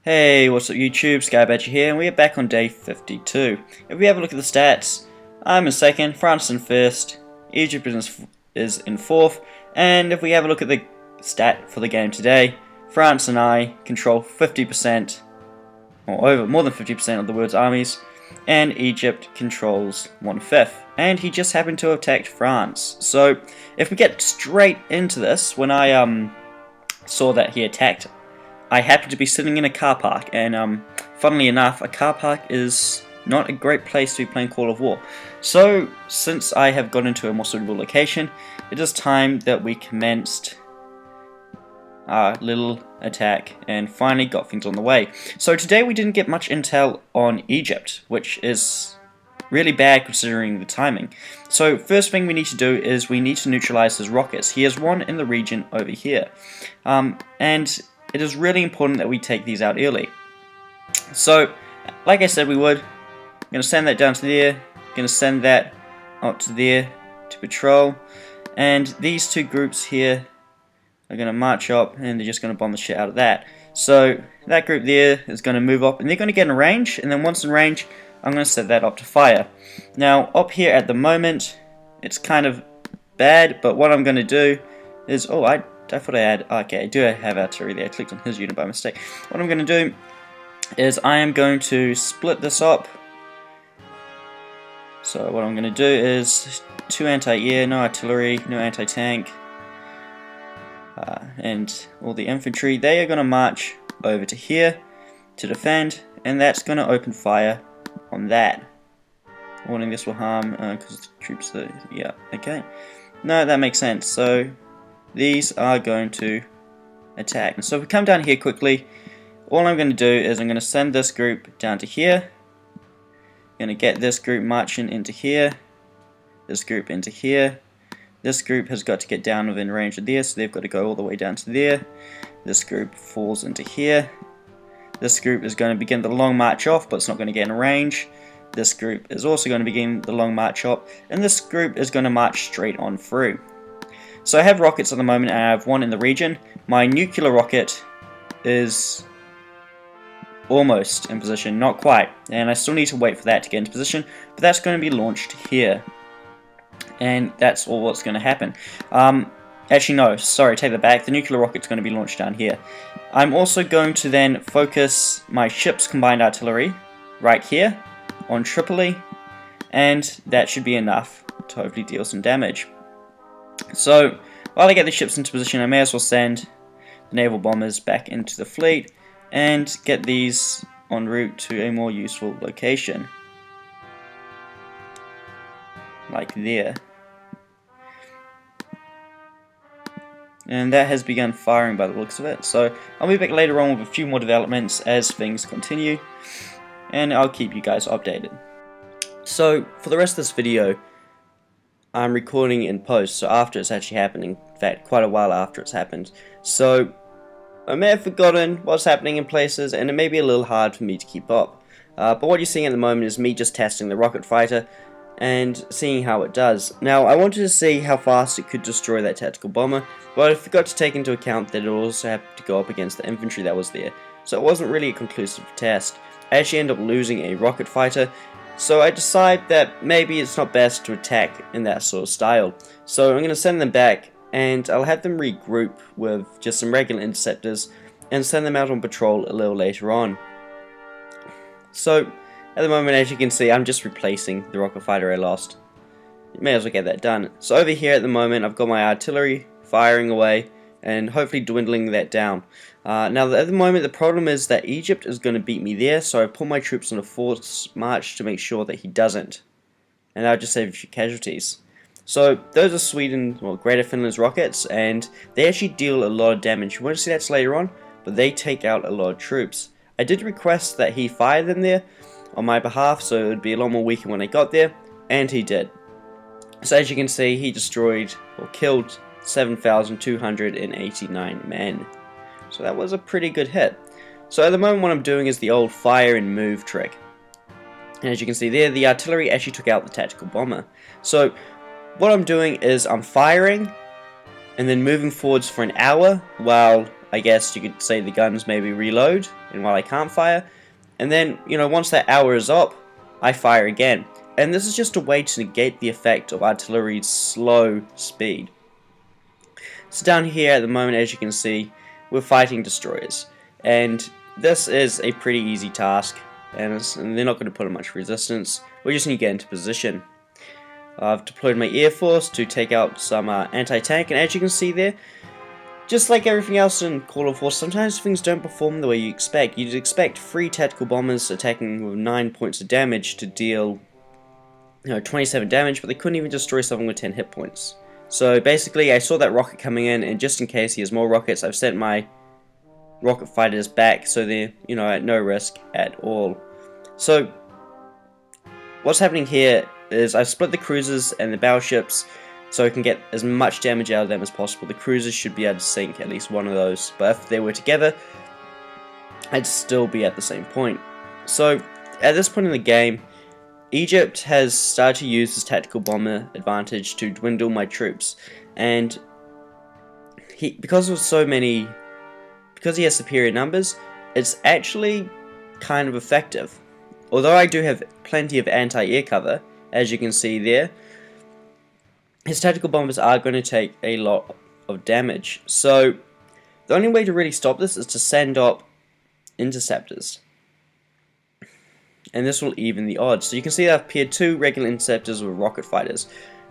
Hey, what's up YouTube, Egpyt here, and we are back on day 52. If we have a look at the stats, I'm in second, France in first, Egypt is in fourth, and if we have a look at the stat for the game today, France and I control 50%, or over more than 50% of the world's armies, and Egypt controls 1/5, and he just happened to have attacked France. So if we get straight into this, when I saw that he attacked, I happened to be sitting in a car park, and funnily enough, a car park is not a great place to be playing Call of War. So, since I have got into a more suitable location, it is time that we commenced our little attack and finally got things on the way. So today we didn't get much intel on Egypt, which is really bad considering the timing. So first thing we need to do is we need to neutralize his rockets. He has one in the region over here, and it is really important that we take these out early. So, like I said we would, I'm going to send that down to there, going to send that up to there to patrol, and these two groups here are going to march up and they're just going to bomb the shit out of that. So, that group there is going to move up and they're going to get in range, and then once in range, I'm going to set that up to fire. Now, up here at the moment, it's kind of bad, but what I'm going to do is, I thought I had, okay, I do have artillery there, I clicked on his unit by mistake. What I'm going to do is I am going to split this up. So what I'm going to do is 2 anti-air, no artillery, no anti-tank, and all the infantry. They are going to march over to here to defend, and that's going to open fire on that. Warning, this will harm because the troops are, yeah, okay. No, that makes sense. So these are going to attack. So if we come down here quickly, all I'm going to do is I'm going to send this group down to here. I'm going to get this group marching into here. This group into here. This group has got to get down within range of there, so they've got to go all the way down to there. This group falls into here. This group is going to begin the long march off, but it's not going to get in range. This group is also going to begin the long march up, and this group is going to march straight on through. So I have rockets at the moment, and I have one in the region. My nuclear rocket is almost in position, not quite, and I still need to wait for that to get into position, but that's going to be launched here. And that's all what's going to happen. Actually no, sorry, take that back, the nuclear rocket's going to be launched down here. I'm also going to then focus my ship's combined artillery right here on Tripoli, and that should be enough to hopefully deal some damage. So, while I get the ships into position, I may as well send the naval bombers back into the fleet and get these en route to a more useful location. Like there. And that has begun firing by the looks of it. So, I'll be back later on with a few more developments as things continue, and I'll keep you guys updated. So, for the rest of this video, I'm recording in post, so after it's actually happening, in fact, quite a while after it's happened. So, I may have forgotten what's happening in places, and it may be a little hard for me to keep up. But what you're seeing at the moment is me just testing the rocket fighter, and seeing how it does. Now, I wanted to see how fast it could destroy that tactical bomber, but I forgot to take into account that it also had to go up against the infantry that was there. So it wasn't really a conclusive test. I actually ended up losing a rocket fighter, so I decide that maybe it's not best to attack in that sort of style. So I'm going to send them back, and I'll have them regroup with just some regular interceptors and send them out on patrol a little later on. So at the moment, as you can see, I'm just replacing the rocket fighter I lost. You may as well get that done. So over here at the moment, I've got my artillery firing away and hopefully dwindling that down. Now at the moment the problem is that Egypt is going to beat me there, so I've put my troops on a forced march to make sure that he doesn't. And I'll just save a few casualties. So those are Sweden, well, Greater Finland's rockets, and they actually deal a lot of damage. You won't see that later on, but they take out a lot of troops. I did request that he fire them there on my behalf, so it would be a lot more weaker when I got there, and he did. So as you can see, he destroyed or killed 7,289 men. So that was a pretty good hit. So at the moment what I'm doing is the old fire and move trick. And as you can see there, the artillery actually took out the tactical bomber. So what I'm doing is I'm firing and then moving forwards for an hour while I guess you could say the guns maybe reload, and while I can't fire, and then, once that hour is up, I fire again. And this is just a way to negate the effect of artillery's slow speed. So down here at the moment, as you can see, we're fighting destroyers, and this is a pretty easy task, and they're not going to put up much resistance. We just need to get into position. I've deployed my Air Force to take out some anti-tank, and as you can see there, just like everything else in Call of War, sometimes things don't perform the way you expect. You'd expect 3 tactical bombers attacking with 9 points of damage to deal 27 damage, but they couldn't even destroy something with 10 hit points. So basically, I saw that rocket coming in, and just in case he has more rockets, I've sent my rocket fighters back, so they're at no risk at all. So what's happening here is I've split the cruisers and the battleships so I can get as much damage out of them as possible. The cruisers should be able to sink at least one of those, but if they were together, I'd still be at the same point. So at this point in the game, Egypt has started to use his tactical bomber advantage to dwindle my troops, and because he has superior numbers, it's actually kind of effective. Although I do have plenty of anti-air cover, as you can see there, his tactical bombers are going to take a lot of damage. So the only way to really stop this is to send up interceptors, and this will even the odds. So you can see I've paired 2 regular interceptors with rocket fighters.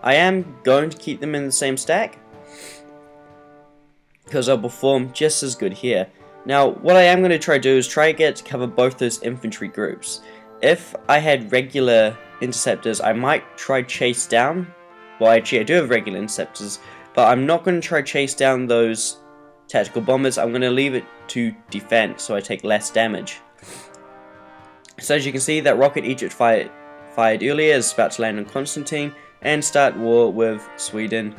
I am going to keep them in the same stack because they'll perform just as good here. Now what I am going to try to do is try to get to cover both those infantry groups. If I had regular interceptors, I might try chase down. Well, actually I do have regular interceptors, but I'm not going to try chase down those tactical bombers. I'm going to leave it to defend so I take less damage. So as you can see, that rocket Egypt fired earlier is about to land on Constantine and start war with Sweden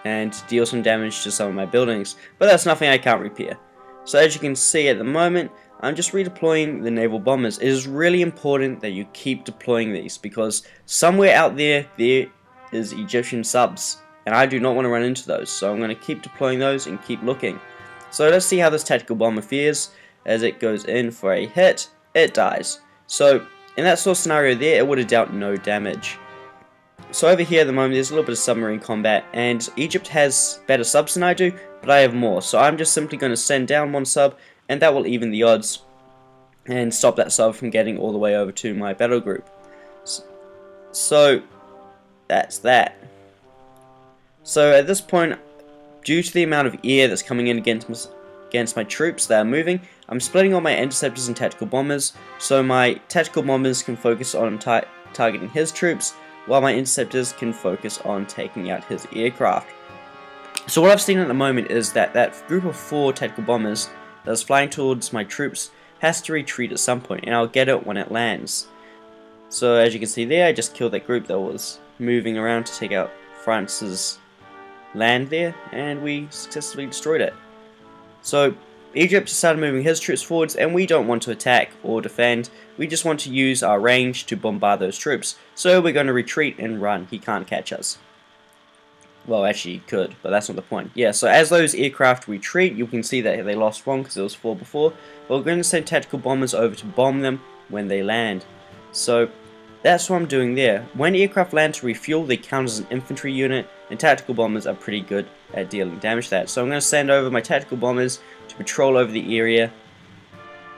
and deal some damage to some of my buildings, but that's nothing I can't repair. So as you can see at the moment, I'm just redeploying the naval bombers. It is really important that you keep deploying these, because somewhere out there is Egyptian subs, and I do not want to run into those, so I'm going to keep deploying those and keep looking. So let's see how this tactical bomber fares. As it goes in for a hit, it dies. So in that sort of scenario there, it would have dealt no damage. So over here at the moment, there's a little bit of submarine combat, and Egypt has better subs than I do, but I have more. So I'm just simply going to send down 1 sub, and that will even the odds and stop that sub from getting all the way over to my battle group. So that's that. So at this point, due to the amount of air that's coming in against my troops that are moving, I'm splitting all my interceptors and tactical bombers, so my tactical bombers can focus on targeting his troops, while my interceptors can focus on taking out his aircraft. So what I've seen at the moment is that group of 4 tactical bombers that's flying towards my troops has to retreat at some point, and I'll get it when it lands. So as you can see there, I just killed that group that was moving around to take out France's land there, and we successfully destroyed it. So Egypt started moving his troops forwards, and we don't want to attack or defend. We just want to use our range to bombard those troops. So we're going to retreat and run. He can't catch us. Well, actually he could, but that's not the point. Yeah, so as those aircraft retreat, you can see that they lost 1 because there was 4 before. But we're going to send tactical bombers over to bomb them when they land. So that's what I'm doing there. When aircraft land to refuel, they count as an infantry unit, and tactical bombers are pretty good at dealing damage to that. So I'm going to send over my tactical bombers to patrol over the area,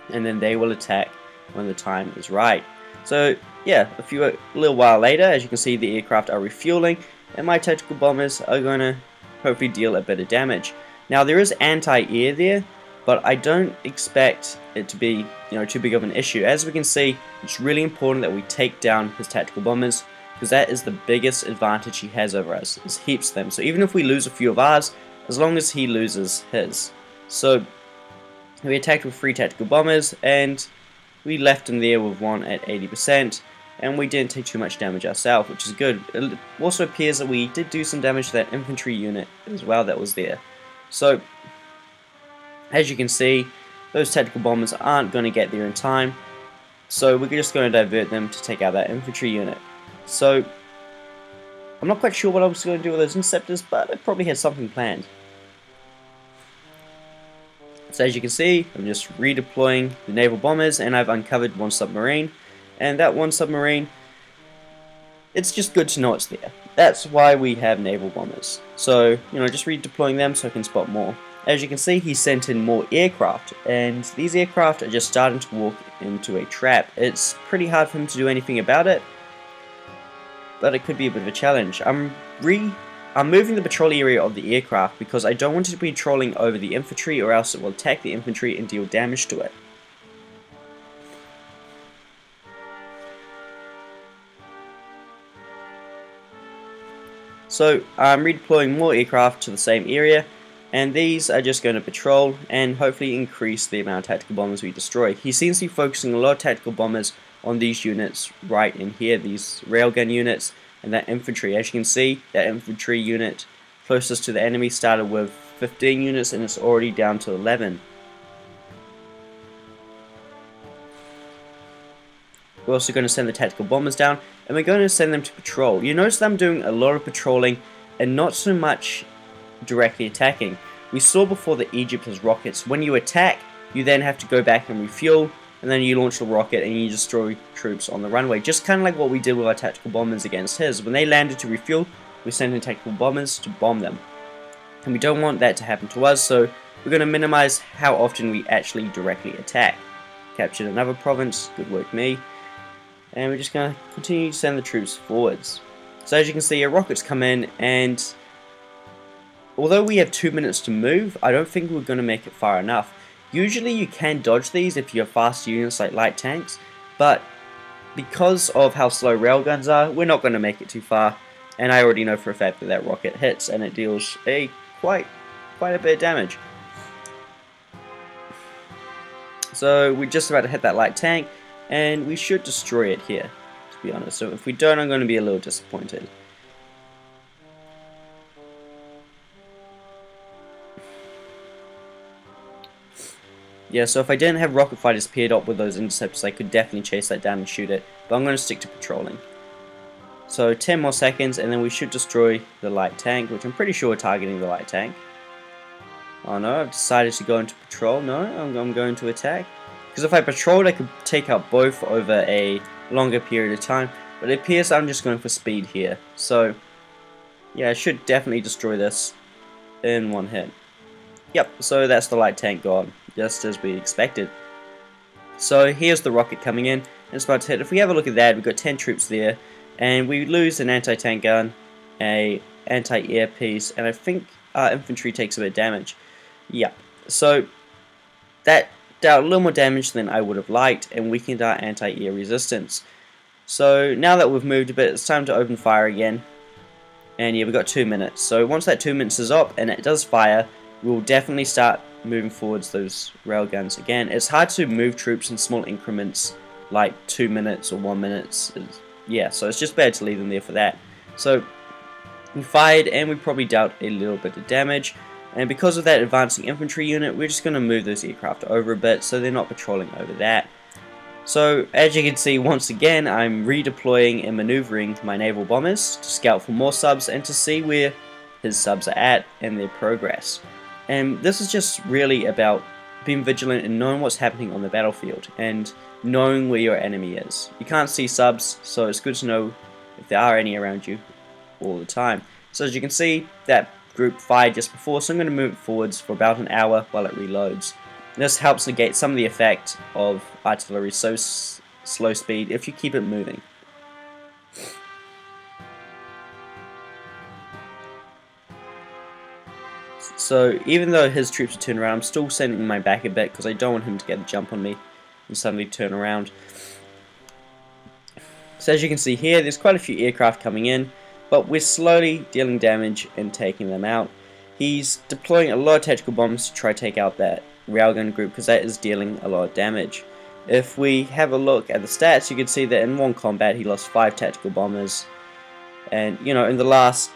and then they will attack when the time is right. So yeah, a little while later, as you can see, the aircraft are refueling, and my tactical bombers are going to hopefully deal a bit of damage. Now there is anti-air there, but I don't expect it to be too big of an issue. As we can see, it's really important that we take down his tactical bombers, because that is the biggest advantage he has over us, is heaps of them. So even if we lose a few of ours, as long as he loses his. So we attacked with 3 tactical bombers, and we left him there with 1 at 80%, and we didn't take too much damage ourselves, which is good. It also appears that we did do some damage to that infantry unit as well that was there. So as you can see, those tactical bombers aren't going to get there in time, so we're just going to divert them to take out that infantry unit. So I'm not quite sure what I was going to do with those interceptors, but I probably had something planned. So as you can see, I'm just redeploying the naval bombers, and I've uncovered one submarine, and that one submarine, it's just good to know it's there. That's why we have naval bombers. So, just redeploying them so I can spot more. As you can see, he sent in more aircraft, and these aircraft are just starting to walk into a trap. It's pretty hard for him to do anything about it, but it could be a bit of a challenge. I'm moving the patrol area of the aircraft because I don't want it to be patrolling over the infantry, or else it will attack the infantry and deal damage to it. So I'm redeploying more aircraft to the same area, and these are just going to patrol and hopefully increase the amount of tactical bombers we destroy. He seems to be focusing a lot of tactical bombers on these units right in here, these railgun units and that infantry. As you can see, that infantry unit closest to the enemy started with 15 units and it's already down to 11. We're also going to send the tactical bombers down, and we're going to send them to patrol. You notice them doing a lot of patrolling and not so much directly attacking. We saw before that Egypt has rockets. When you attack, you then have to go back and refuel, and then you launch the rocket and you destroy troops on the runway. Just kind of like what we did with our tactical bombers against his. When they landed to refuel, we sent in tactical bombers to bomb them. And we don't want that to happen to us, so we're going to minimize how often we actually directly attack. Captured another province, good work me. And we're just going to continue to send the troops forwards. So as you can see, our rockets come in, and although we have 2 minutes to move, I don't think we're going to make it far enough. Usually you can dodge these if you have fast units like light tanks, but because of how slow railguns are, we're not going to make it too far. And I already know for a fact that that rocket hits and it deals quite a bit of damage. So we're just about to hit that light tank, and we should destroy it here, to be honest. So if we don't, I'm going to be a little disappointed. Yeah, so if I didn't have rocket fighters paired up with those interceptors, I could definitely chase that down and shoot it, but I'm going to stick to patrolling. So 10 more seconds, and then we should destroy the light tank, which I'm pretty sure we're targeting the light tank. Oh no, I've decided to go into patrol. No, I'm going to attack. Because if I patrolled, I could take out both over a longer period of time, but it appears I'm just going for speed here. So yeah, I should definitely destroy this in one hit. Yep, so that's the light tank gone, just as we expected. So here's the rocket coming in, and it's about to hit. If we have a look at that, we've got 10 troops there, and we lose an anti-tank gun, a anti-air piece, and I think our infantry takes a bit of damage. Yep, so that dealt a little more damage than I would have liked, and weakened our anti-air resistance. So now that we've moved a bit, it's time to open fire again. And yeah, we've got 2 minutes. So once that 2 minutes is up and it does fire, we'll definitely start moving forwards those railguns again. It's hard to move troops in small increments like 2 minutes or 1 minute. Yeah, so it's just better to leave them there for that. So we fired, and we probably dealt a little bit of damage. And because of that advancing infantry unit, we're just going to move those aircraft over a bit so they're not patrolling over that. So as you can see, once again, I'm redeploying and maneuvering my naval bombers to scout for more subs and to see where his subs are at and their progress. And this is just really about being vigilant and knowing what's happening on the battlefield and knowing where your enemy is. You can't see subs, so it's good to know if there are any around you all the time. So as you can see, that group fired just before, so I'm going to move it forwards for about an hour while it reloads. This helps negate some of the effect of artillery so slow speed if you keep it moving. So even though his troops are turned around, I'm still sending my back a bit because I don't want him to get the jump on me and suddenly turn around. So as you can see here, there's quite a few aircraft coming in, but we're slowly dealing damage and taking them out. He's deploying a lot of tactical bombs to try to take out that railgun group because that is dealing a lot of damage. If we have a look at the stats, you can see that in one combat he lost 5 tactical bombers, and in the last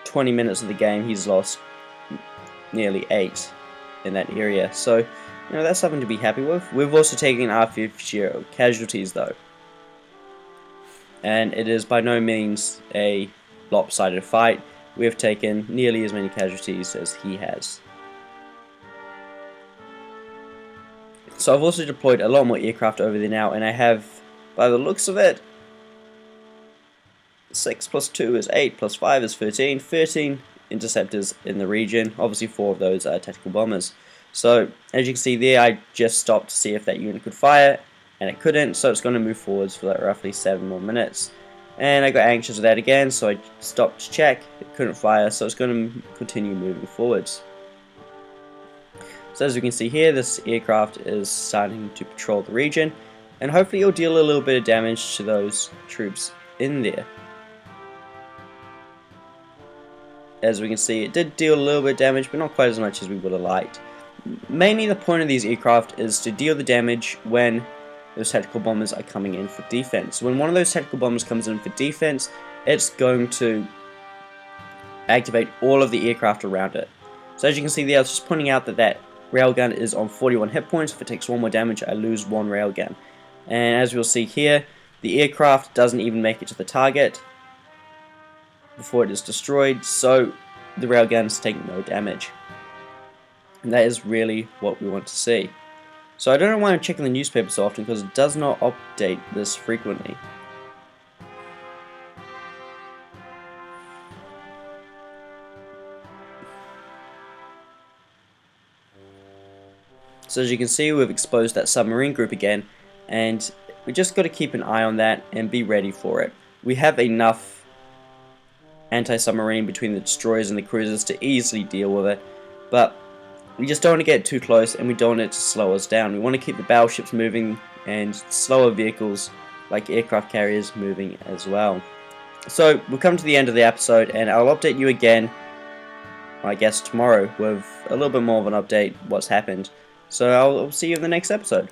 20 minutes of the game he's lost nearly 8 in that area. So that's something to be happy with. We've also taken our fair share of casualties though, and it is by no means a lopsided fight. We have taken nearly as many casualties as he has. So I've also deployed a lot more aircraft over there now, and I have, by the looks of it, 6 plus 2 is 8, plus 5 is 13, 13 interceptors in the region. Obviously 4 of those are tactical bombers. So as you can see there, I just stopped to see if that unit could fire, and it couldn't, so it's going to move forwards for like roughly 7 more minutes. And I got anxious with that again, so I stopped to check. It couldn't fire, so it's going to continue moving forwards. So as you can see here, this aircraft is starting to patrol the region, and hopefully it'll deal a little bit of damage to those troops in there. As we can see, it did deal a little bit of damage, but not quite as much as we would have liked. Mainly the point of these aircraft is to deal the damage when those tactical bombers are coming in for defense. When one of those tactical bombers comes in for defense, it's going to activate all of the aircraft around it. So as you can see there, I was just pointing out that that railgun is on 41 hit points. If it takes 1 more damage, I lose 1 railgun. And as we'll see here, the aircraft doesn't even make it to the target before it is destroyed, so the railgun is taking no damage. And that is really what we want to see. So I don't know why I'm checking the newspaper so often, because it does not update this frequently. So as you can see, we've exposed that submarine group again, and we just got to keep an eye on that and be ready for it. We have enough anti-submarine between the destroyers and the cruisers to easily deal with it, but we just don't want to get too close, and we don't want it to slow us down. We want to keep the battleships moving and slower vehicles like aircraft carriers moving as well. So we'll come to the end of the episode, and I'll update you again, I guess tomorrow, with a little bit more of an update what's happened. So I'll see you in the next episode.